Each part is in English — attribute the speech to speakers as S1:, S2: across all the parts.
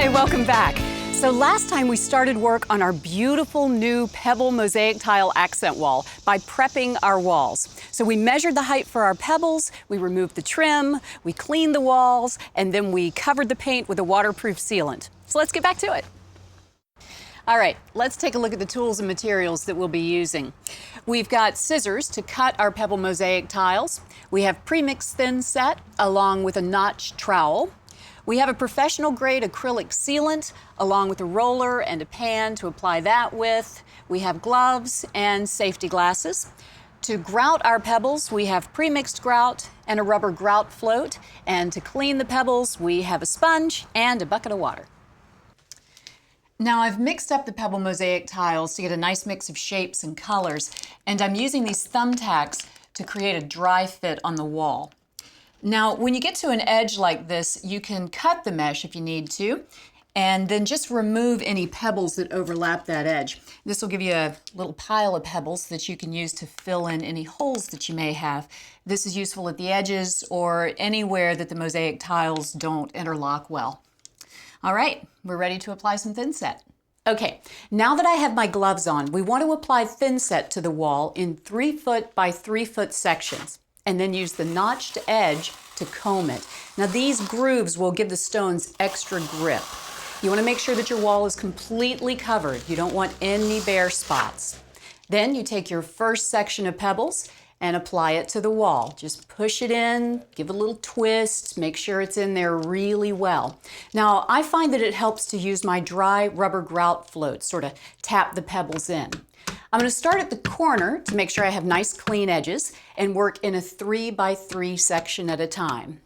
S1: Hi, welcome back. So last time we started work on our beautiful new pebble mosaic tile accent wall by prepping our walls. So we measured the height for our pebbles, we removed the trim, we cleaned the walls, and then we covered the paint with a waterproof sealant. So let's get back to it. All right, let's take a look at the tools and materials that we'll be using. We've got scissors to cut our pebble mosaic tiles. We have pre-mixed thin set along with a notch trowel. We have a professional grade acrylic sealant along with a roller and a pan to apply that with. We have gloves and safety glasses. To grout our pebbles, we have pre-mixed grout and a rubber grout float. And to clean the pebbles, we have a sponge and a bucket of water. Now I've mixed up the pebble mosaic tiles to get a nice mix of shapes and colors, and I'm using these thumbtacks to create a dry fit on the wall. Now, when you get to an edge like this, you can cut the mesh if you need to, and then just remove any pebbles that overlap that edge. This will give you a little pile of pebbles that you can use to fill in any holes that you may have. This is useful at the edges or anywhere that the mosaic tiles don't interlock well. All right, we're ready to apply some thin set. Okay, now that I have my gloves on, we want to apply thin set to the wall in 3 foot by 3 foot sections, and then use the notched edge to comb it. Now these grooves will give the stones extra grip. You want to make sure that your wall is completely covered. You don't want any bare spots. Then you take your first section of pebbles and apply it to the wall. Just push it in, give it a little twist, make sure it's in there really well. Now I find that it helps to use my dry rubber grout float, sort of tap the pebbles in. I'm going to start at the corner to make sure I have nice clean edges and work in a 3 by 3 section at a time.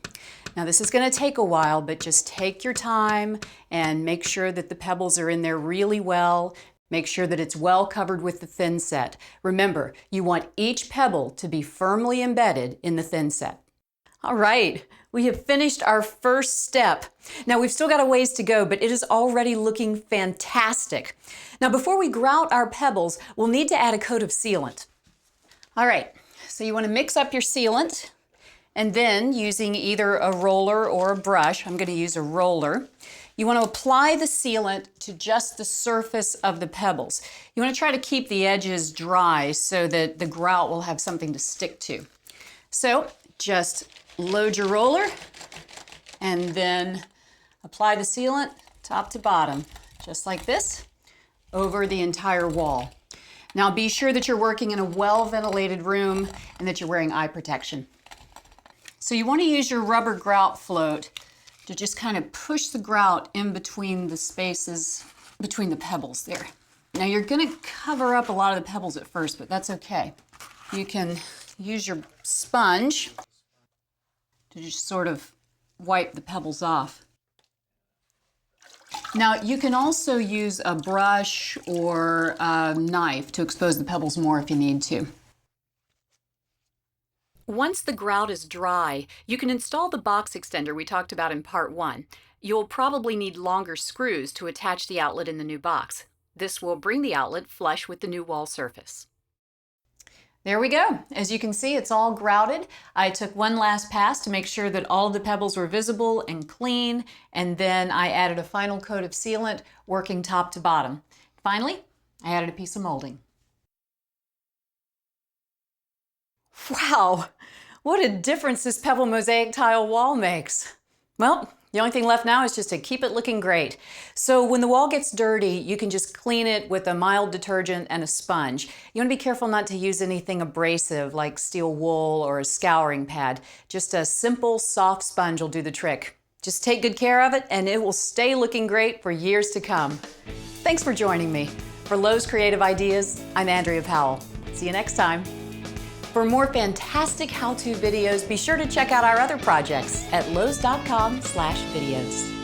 S1: Now this is going to take a while, but just take your time and make sure that the pebbles are in there really well. Make sure that it's well covered with the thin set. Remember, you want each pebble to be firmly embedded in the thin set. All right, we have finished our first step. Now we've still got a ways to go, but it is already looking fantastic. Now before we grout our pebbles, we'll need to add a coat of sealant. All right, so you want to mix up your sealant, and then using either a roller or a brush, I'm going to use a roller, you want to apply the sealant to just the surface of the pebbles. You want to try to keep the edges dry so that the grout will have something to stick to. So just load your roller and then apply the sealant top to bottom, just like this, over the entire wall. Now be sure that you're working in a well-ventilated room and that you're wearing eye protection. So you want to use your rubber grout float to just kind of push the grout in between the spaces between the pebbles there. Now you're going to cover up a lot of the pebbles at first, but that's okay. You can use your sponge to just sort of wipe the pebbles off. Now you can also use a brush or a knife to expose the pebbles more if you need to. Once the grout is dry, you can install the box extender we talked about in part 1. You'll probably need longer screws to attach the outlet in the new box. This will bring the outlet flush with the new wall surface. There we go. As you can see, it's all grouted. I took one last pass to make sure that all of the pebbles were visible and clean, and then I added a final coat of sealant working top to bottom. Finally, I added a piece of molding. Wow, what a difference this pebble mosaic tile wall makes. Well, the only thing left now is just to keep it looking great. So when the wall gets dirty, you can just clean it with a mild detergent and a sponge. You want to be careful not to use anything abrasive like steel wool or a scouring pad. Just a simple, soft sponge will do the trick. Just take good care of it and it will stay looking great for years to come. Thanks for joining me. For Lowe's Creative Ideas, I'm Andrea Powell. See you next time. For more fantastic how-to videos, be sure to check out our other projects at lowes.com/videos.